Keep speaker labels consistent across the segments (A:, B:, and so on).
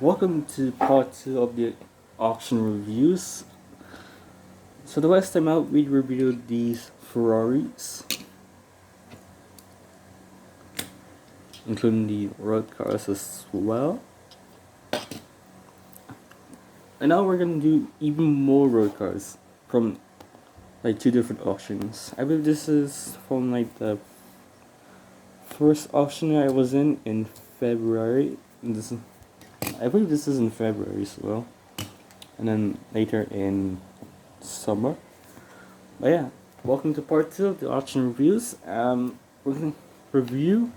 A: Welcome to part 2 of the auction reviews. So the last time out we reviewed these Ferraris, including the road cars as well. And now we're gonna do even more road cars from like two different auctions. I believe this is from like the first auction I was in February. I believe this is in February as well. And then later in summer. But yeah, welcome to part 2 of the auction reviews. We're gonna review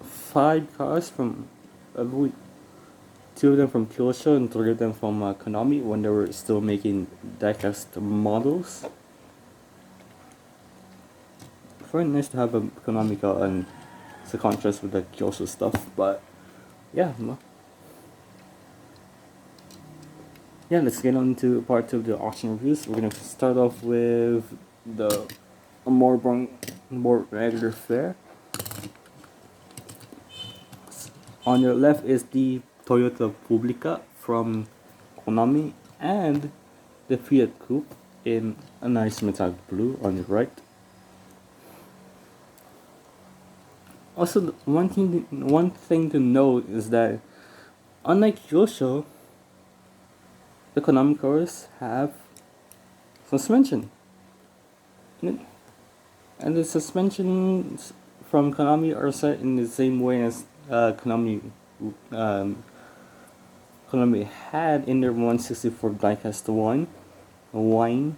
A: 5 cars from, I believe, 2 of them from Kyosho and 3 of them from Konami when they were still making diecast models. Very nice to have a Konami car and it's a contrast with the Kyosho stuff, but yeah. Yeah, let's get on to part 2 of the auction reviews. We're gonna start off with the more regular fare. On your left is the Toyota Publica from Konami and the Fiat Coupe in a nice metallic blue on your right. Also, one thing to note is that unlike Kyosho, the Konami cars have suspension. And the suspensions from Konami are set in the same way as Konami had in their 164 diecast wine,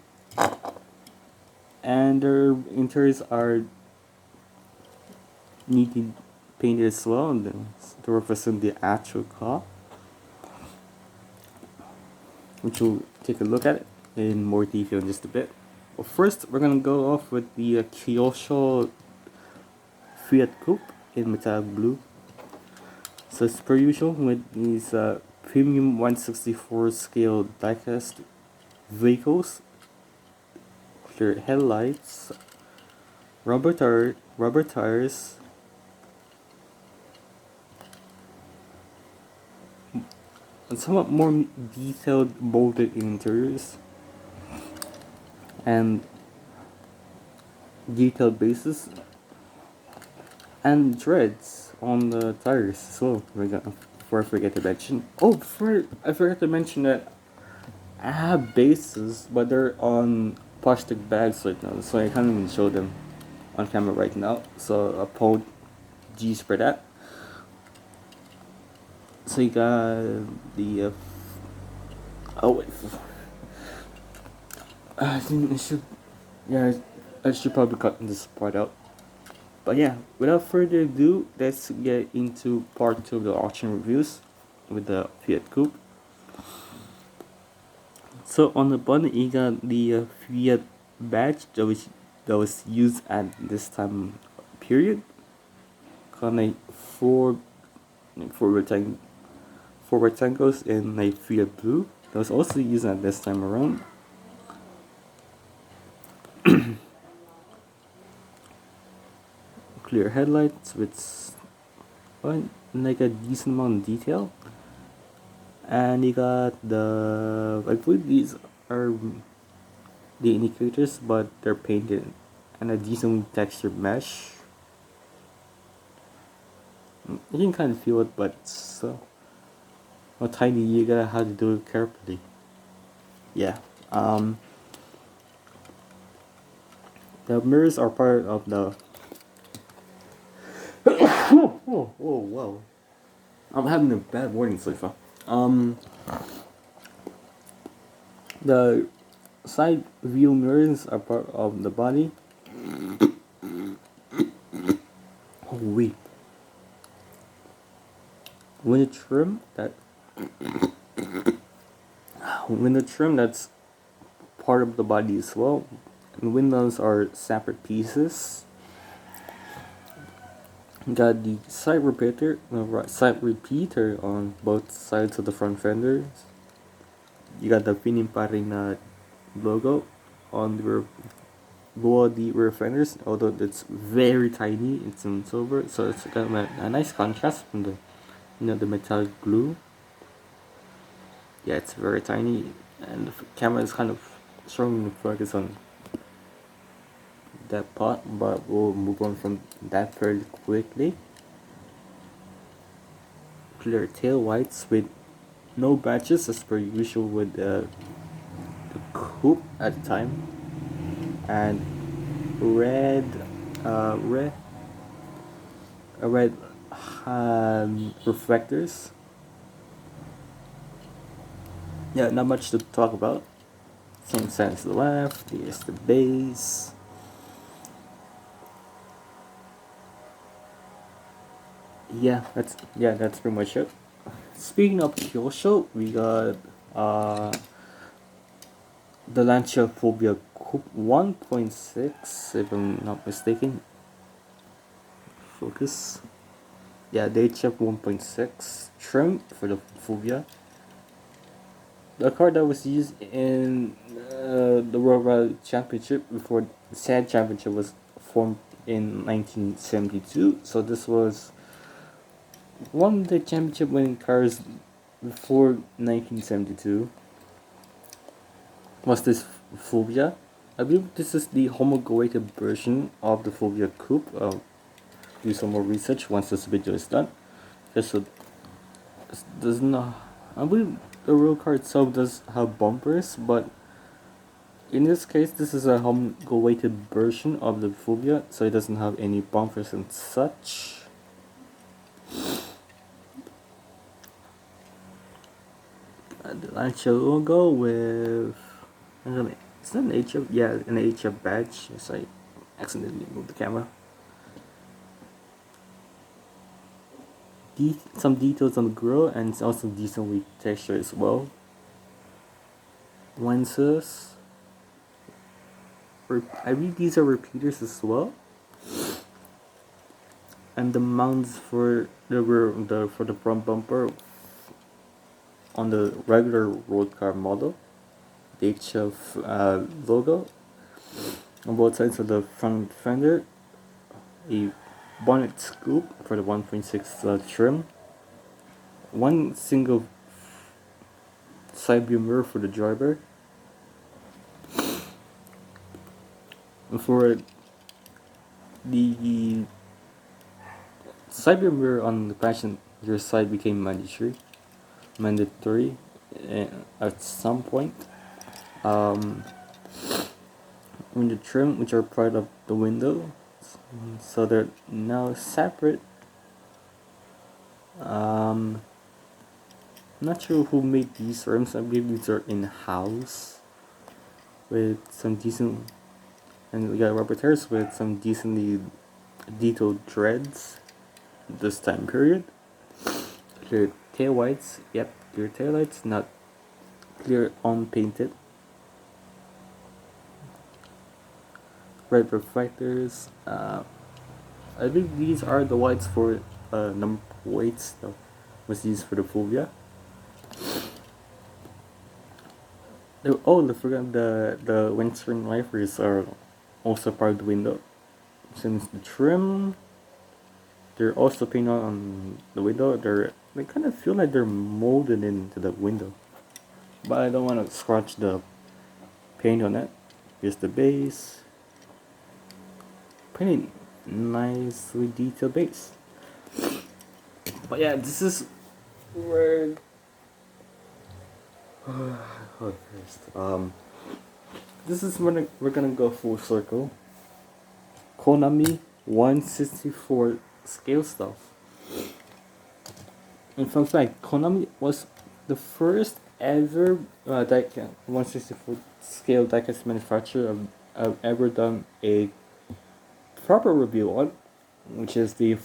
A: and their interiors are neatly painted as well to represent the actual car, which we'll take a look at it in more detail in just a bit. But first, we're gonna go off with the Kyosho Fiat Coupe in metallic blue. So as per usual with these premium 164 scale diecast vehicles, clear headlights, rubber tires, and somewhat more detailed molded interiors and detailed bases and treads on the tires. So before I forget to mention, I forgot to mention that I have bases, but they're on plastic bags right now, so I can't even show them on camera right now. So apologies for that. So you got the oh wait, I think I should, yeah, I should probably cut this part out. But yeah, without further ado, let's get into part 2 of the auction reviews with the Fiat Coupe. So on the bottom, you got the Fiat badge that was used at this time period. Got like four rectangles in a Fiat blue that was also used at this time around. Clear headlights with like a decent amount of detail, and you got I believe these are the indicators, but they're painted and a decent textured mesh. You can kind of feel it, but it's how tiny, you gotta have to do it carefully. Yeah. The mirrors are part of the oh, wow. I'm having a bad morning so far. The side view mirrors are part of the body. Oh wait. Window trim that's part of the body as well. And windows are separate pieces. Got the side repeater on both sides of the front fenders. You got the Pininfarina logo on below the rear fenders, although it's very tiny. It's in silver, so it's got a nice contrast from the the metallic blue. Yeah, it's very tiny, and the camera is kind of struggling to focus on that part, but we'll move on from that fairly quickly. Clear tail lights with no batches as per usual with the coupe at the time, and red, uh, red, red reflectors. Yeah, not much to talk about. Same side to the left. Here's the base. That's pretty much it. Speaking of Kyosho, we got uh the Lancia Phobia Coupe 1.6, if I'm not mistaken. Focus. Yeah, they check 1.6 trim for the Phobia. The car that was used in the World Rally Championship before the SAD Championship was formed in 1972. So this was one of the championship winning cars before 1972. Was this Phobia? I believe this is the homologated version of the Phobia Coupe. I'll do some more research once this video is done. This does not. I believe the real car itself does have bumpers, but in this case, this is a homologated version of the Phobia, so it doesn't have any bumpers and such. The Lancia logo with. It's not an HF, yeah, an HF badge. Yes, I accidentally moved the camera. Some details on the grill, and it's also decently textured as well. Lenses. I believe these are repeaters as well. And the mounts for the front bumper on the regular road car model. The HF logo on both sides of the front fender. A bonnet scoop for the 1.6 trim. One single side view mirror for the driver. And for the side view mirror on the passenger side became mandatory at some point. In the trim, which are part of the window, so they're now separate. Not sure who made these rims. I believe these are in-house with some decent, and we got rubber tires with some decently detailed treads this time period. Clear tail lights, yep, clear tail lights, not clear unpainted. Red reflectors. I think these are the lights for number weights that was used for the Phobia. I forgot the windscreen wipers are also part of the window. Since the trim, they're also painted on the window. They kind of feel like they're molded into the window, but I don't want to scratch the paint on it. Here's the base. Pretty nicely detailed base. But yeah, this is where this is when we're gonna go full circle. Konami 164 scale stuff. In fact, Konami was the first ever 164 scale diecast manufacturer I've ever done a proper review on, which is the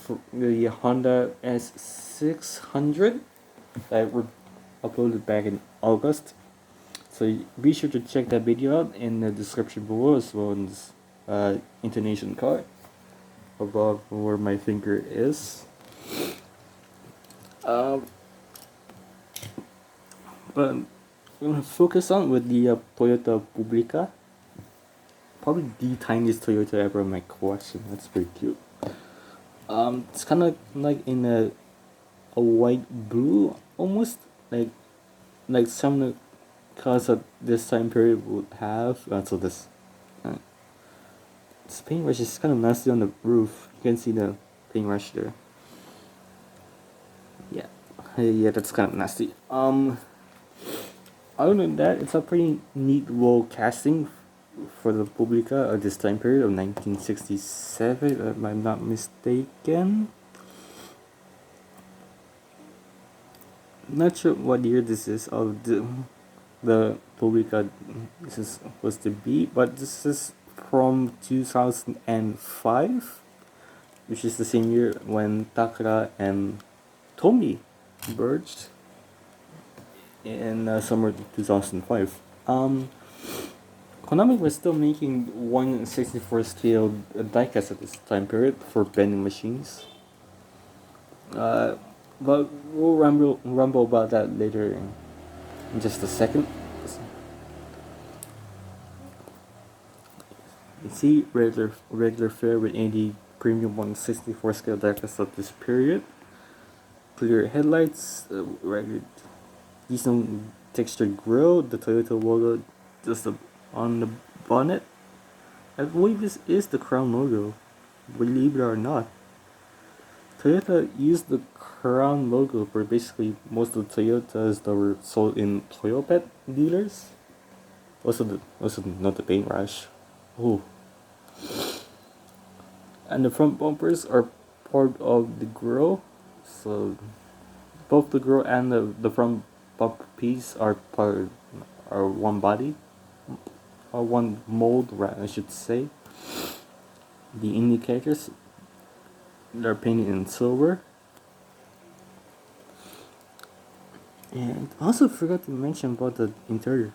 A: Honda S600 that were uploaded back in August. So be sure to check that video out in the description below, as well as intonation card above where my finger is. But I'm gonna focus on with the Toyota Publica. Probably the tiniest Toyota ever in my collection. That's pretty cute. It's kind of like in a white blue, almost like like some of the cars that this time period would have. So uh, this paintbrush is kind of nasty on the roof. You can see the paintbrush there. Yeah, yeah, that's kind of nasty. Other than that, it's a pretty neat roll casting for the Publica of this time period of 1967, if I'm not mistaken. Not sure what year this is of the Publica this is supposed to be, but this is from 2005, which is the same year when Takara and Tomy merged in summer 2005. Konami was still making 1/64 scale diecast at this time period for vending machines. But we'll rumble about that later in just a second. You see regular fare with any premium 1/64 scale diecast of this period. Clear headlights, regular decent textured grille, the Toyota logo just on the bonnet. I believe this is the Crown logo, believe it or not. Toyota used the Crown logo for basically most of the Toyotas that were sold in Toyopet dealers. Also not the paintbrush. Oh. And the front bumpers are part of the grille, so both the grille and the front bumper piece are one body, or one mold, I should say. The indicators, they're painted in silver. And I also forgot to mention about the interior.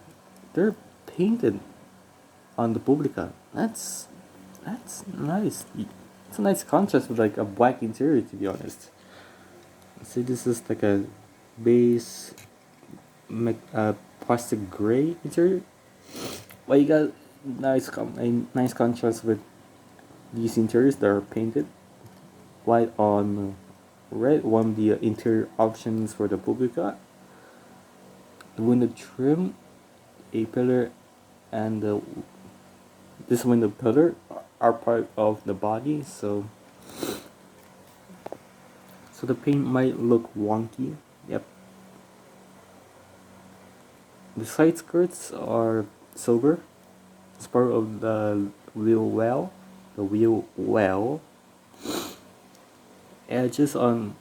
A: They're painted on the Publica. That's nice. It's a nice contrast with like a black interior, to be honest. See, this is like a base plastic gray interior. Well, you got a nice contrast with these interiors that are painted white on red. One of the interior options for the Publica. The window trim, a pillar, and this window pillar are part of the body, so the paint might look wonky. Yep. The side skirts are silver. It's part of the wheel well. The wheel well. Edges on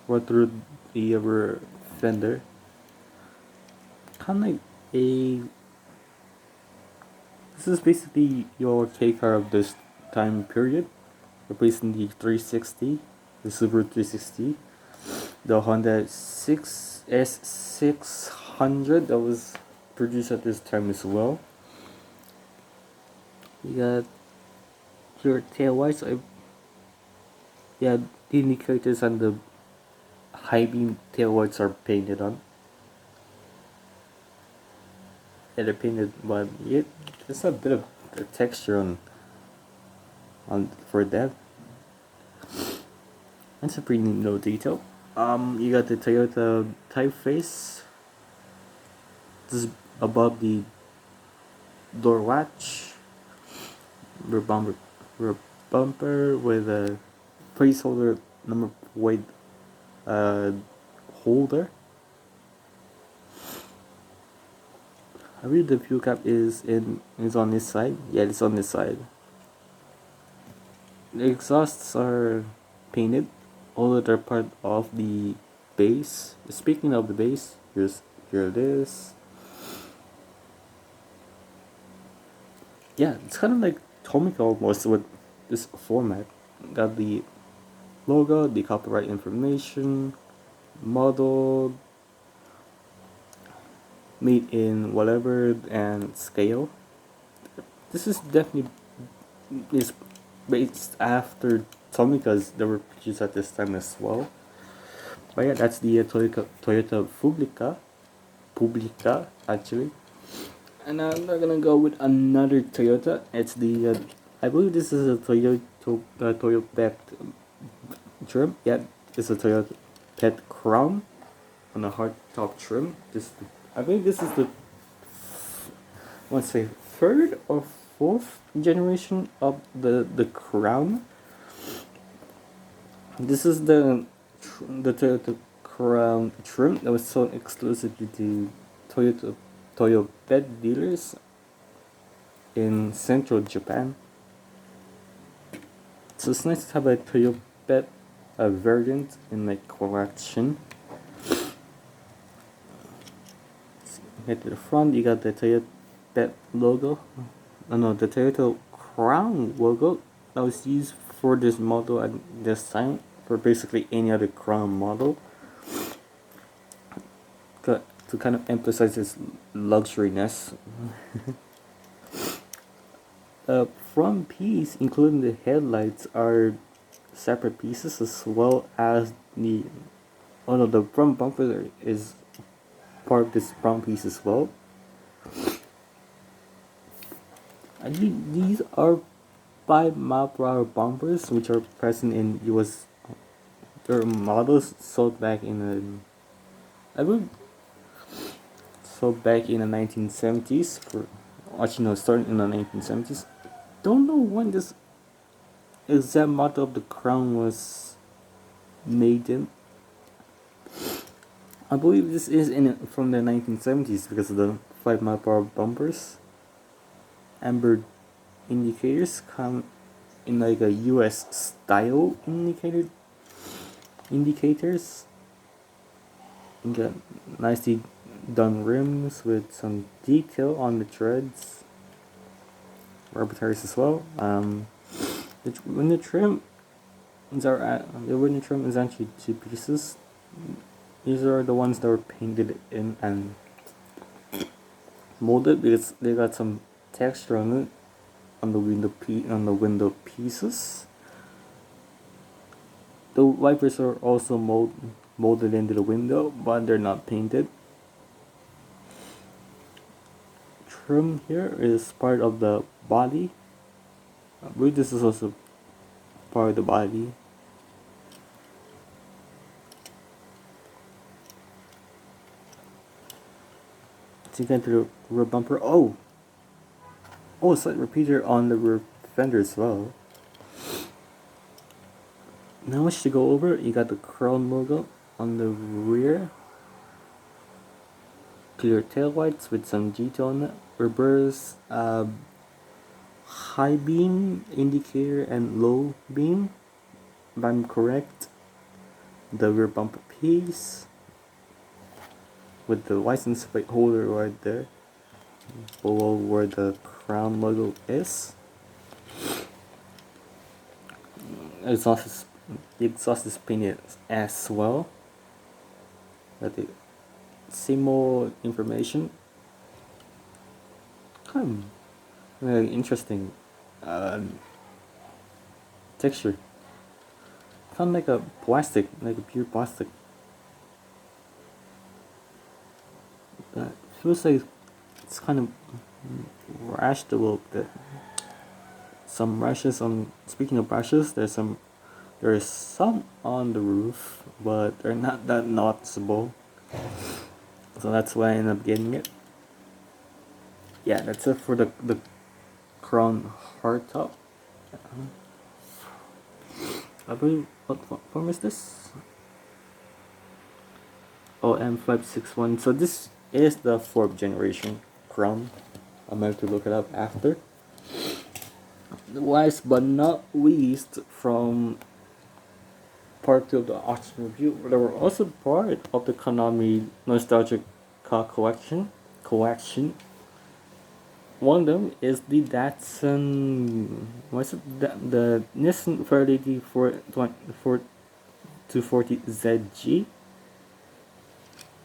A: through the upper fender. Kind of like a. This is basically your K car of this time period, replacing the 360, the Super 360, the Honda S600 that was produced at this time as well. You got your tail lights. Yeah, the indicators and the high beam tail lights are painted on. Yeah, they're painted, but there's a bit of a texture on for that. That's a pretty neat little detail. You got the Toyota typeface. This is above the door latch. Rear bumper with a placeholder number plate holder. I believe the fuel cap is on this side. Yeah, it's on this side. The exhausts are painted, although they're part of the base. Speaking of the base, here it is. Yeah, it's kind of like Tomica almost with this format. Got the logo, the copyright information, model, made in whatever, and scale. This is definitely based after Tomica's that were produced at this time as well. But yeah, that's the Toyota Publica actually. And I'm not gonna go with another Toyota. It's the I believe this is a Toyota Pet trim. Yeah, it's a Toyota Pet Crown. on a hard top trim. I believe this is the let's say third or fourth generation of the Crown. This is the Toyota Crown trim that was sold exclusively to Toyo bed dealers in central Japan. So it's nice to have a Toyo bed variant in my collection. Head to the front, you got the Toyota bed logo. The Toyota Crown logo that was used for this model at this time for basically any other Crown model. To kind of emphasize its luxuriness. The front piece, including the headlights, are separate pieces, as well as the front bumper is part of this front piece as well. I think these are 5 mph bumpers, which are present in US. Their models sold back in back in the 1970s. Starting in the 1970s. Don't know when this exact model of the Crown was made in. I believe this is from the 1970s because of the 5 mph bumpers. Amber indicators come in like a US style indicators. You got nicely done rims with some detail on the treads. Rubber tires as well. The window trim is actually 2 pieces. These are the ones that were painted in and molded because they got some texture on it on the window pieces. The wipers are also molded into the window, but they're not painted. Trim here is part of the body. I believe this is also part of the body. To get to the rear bumper. Slight repeater on the rear fender as well. Not much to go over. You got the Crown logo on the rear. Clear taillights with some detail on it. Reverse high beam indicator and low beam, if I'm correct. The rear bumper piece with the license plate holder right there below where the Crown logo is. The exhaust is painted as well. See more information. Kind of interesting texture. Kind of like a plastic, like a pure plastic. Feels like it's kind of rashed a little bit. Some rashes on. Speaking of rashes, there is some on the roof, but they're not that noticeable. So that's why I ended up getting it. Yeah, that's it for the Crown hardtop. I believe, what form is this? M561. So this is the 4th generation Crown. I'm going to look it up after. Last but not least, from part 2 of the auction review, they were also part of the Konami Nostalgic Car collection. One of them is the Datsun. What's it? The Nissan 240ZG.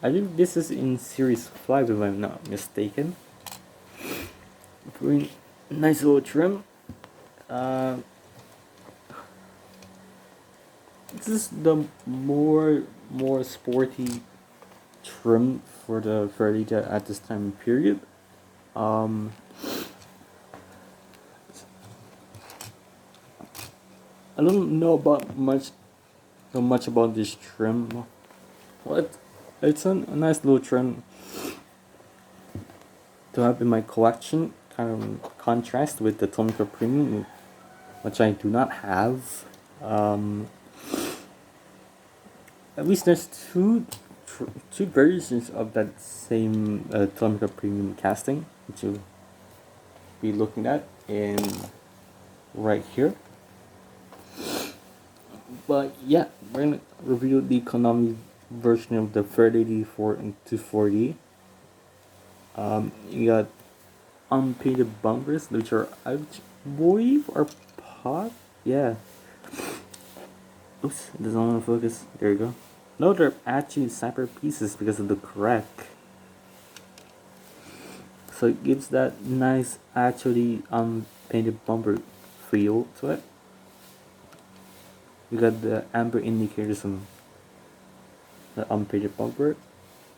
A: I believe this is in Series 5, if I'm not mistaken. Very nice little trim. This is the more sporty trim for the Ferrari at this time period. I don't know much about this trim. What It's a nice little trend to have in my collection, kind of contrast with the Tomica Premium, which I do not have. Um, at least there's two versions of that same Tomica Premium casting, which you'll be looking at in right here. But yeah, we're gonna review the Konami version of the 3084 and 240. You got unpainted bumpers, which are, I believe, are pot. Yeah. Oops, it doesn't want to focus. There you go. No, they're actually separate pieces because of the crack. So it gives that nice, actually unpainted bumper feel to it. You got the amber indicators on the unpainted bumper.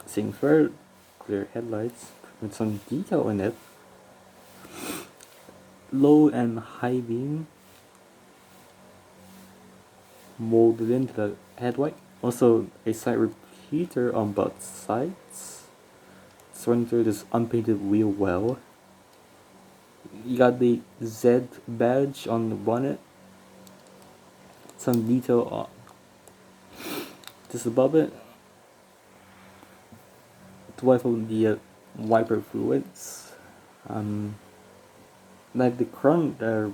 A: Seeing fair, clear headlights with some detail in it. Low and high beam molded into the headlight. Also a side repeater on both sides. It's running through this unpainted wheel well. You got the Z badge on the bonnet. Some detail just above it. To wipe out the wiper fluids. Like the front, the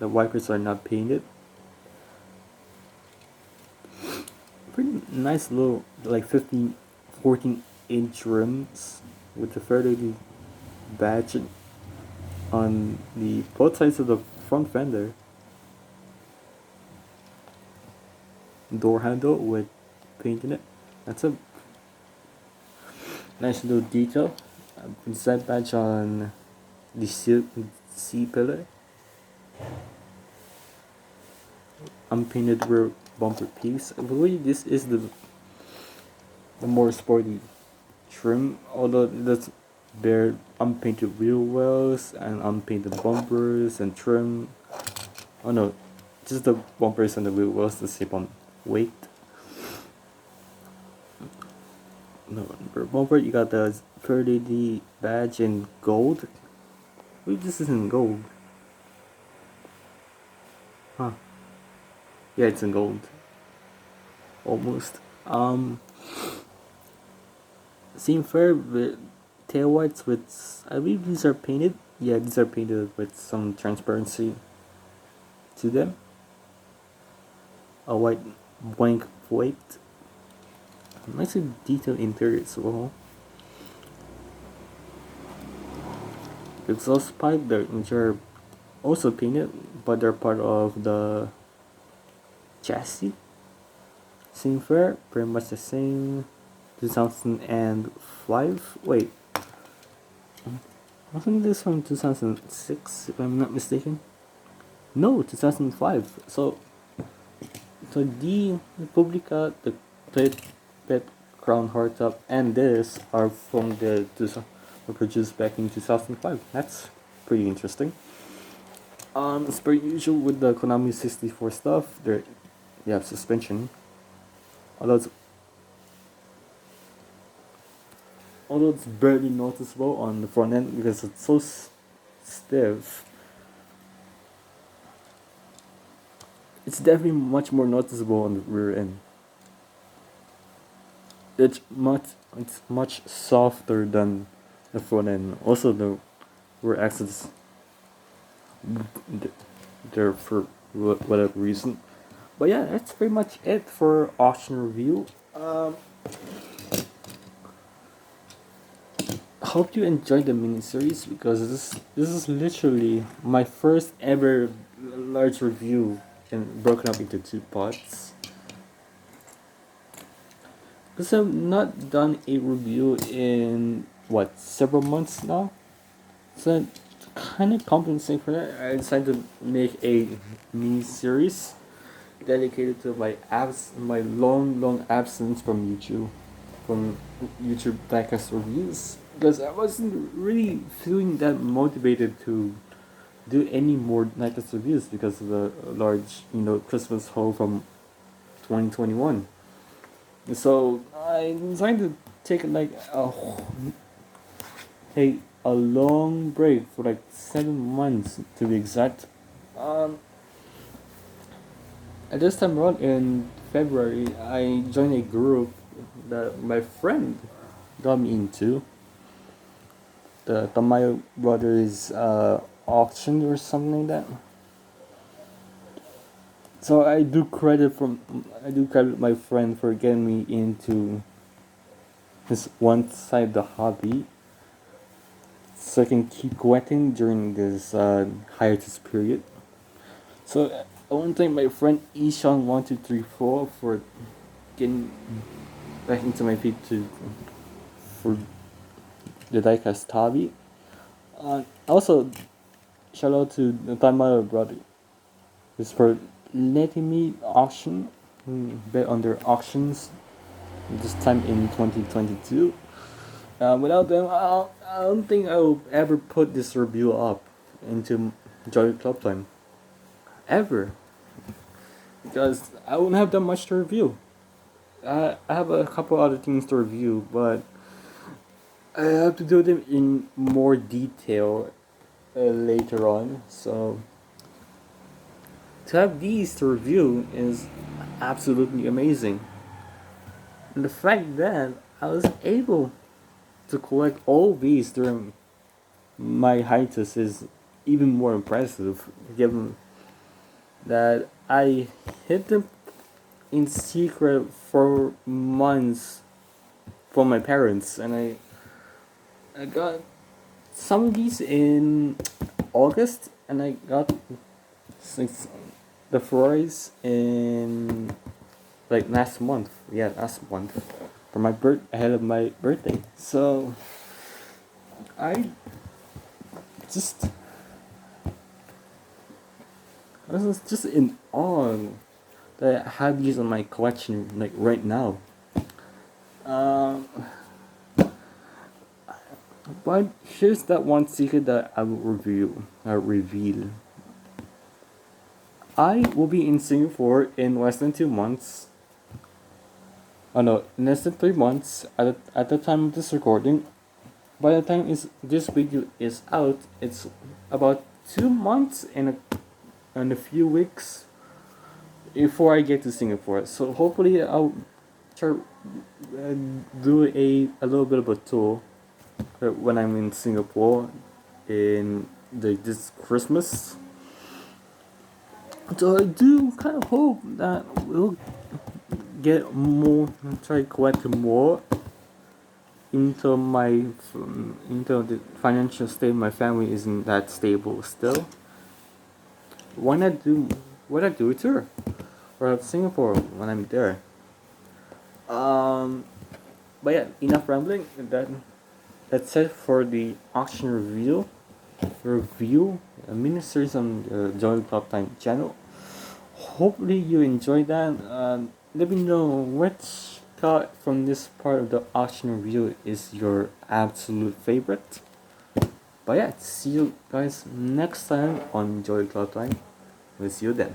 A: wipers are not painted. Pretty nice little, like 14-inch rims with the 30 badge on the both sides of the front fender. Door handle with paint in it. That's a nice little detail. Z badge on the C pillar. Unpainted rear bumper piece. I believe this is the more sporty trim, although it does bear unpainted wheel wells and unpainted bumpers and trim. Oh no, just the bumpers and the wheel wells to save on weight. No, for bumper you got the 30D badge in gold. Wait, this is in gold. Huh. Yeah, it's in gold. Almost. Same fair with tail whites with, I believe these are painted. Yeah, these are painted with some transparency to them. A white blank plate. Nicely detailed interior as well. Exhaust pipe, which are also painted, but they're part of the chassis. Same fair, pretty much the same. 2005. Wait, I think this from 2006, if I'm not mistaken. No, 2005. So the Publica, the pet crown hardtop, and this are from the were produced back in 2005. That's pretty interesting. As per usual with the Konami 64 stuff, they have suspension. Although it's barely noticeable on the front end because it's so stiff. It's definitely much more noticeable on the rear end. It's much softer than the front end. Also, the rear axles there for whatever reason. But yeah, that's pretty much it for auction review. Hope you enjoyed the mini series because this is literally my first ever large review and broken up into two parts. Because I've not done a review in several months now. So kind of compensating for that, I decided to make a mini series dedicated to my long absence from YouTube podcast reviews, because I wasn't really feeling that motivated to do any more Nightcast reviews because of the large Christmas haul from 2021. So I decided to take like a long break for like 7 months to be exact. Um, at this time around in February, I joined a group that my friend got me into, the Tamayo Brothers auction or something like that. So I do credit my friend for getting me into this one side of the hobby, so I can keep collecting during this hiatus period. So I want to thank my friend Ishan1234 for getting back into my feet to for the diecast hobby. Also, shout out to the Tamayo brother. It's for letting me auction, bet on their auctions this time in 2022. Without them, I don't think I will ever put this review up into Joy Club Time. Ever. Because I won't have that much to review. I have a couple other things to review, but I have to do them in more detail later on. So to have these to review is absolutely amazing. And the fact that I was able to collect all these during my hiatus is even more impressive, given that I hid them in secret for months from my parents, and I got some of these in August, and I got the Ferraris in like last month. Yeah, last month for my ahead of my birthday. So I just I was just in awe that I have these in my collection like right now. Um, but here's that one secret that I will reveal. I will be in Singapore in less than 2 months. Oh no, in less than 3 months at the time of this recording. By the time this video is out, it's about 2 months and a few weeks before I get to Singapore. So hopefully I'll try do a little bit of a tour when I'm in Singapore in this Christmas. So I do kind of hope that we'll get more, try to collect more until the financial state of my family isn't that stable still. Why not do a tour for Singapore when I'm there? But yeah, enough rambling. That's it for the auction review, a mini series on the Joy Club Time channel. Hopefully you enjoyed that. Let me know which car from this part of the auction review is your absolute favorite. But yeah, see you guys next time on Joy Club Time. We'll see you then.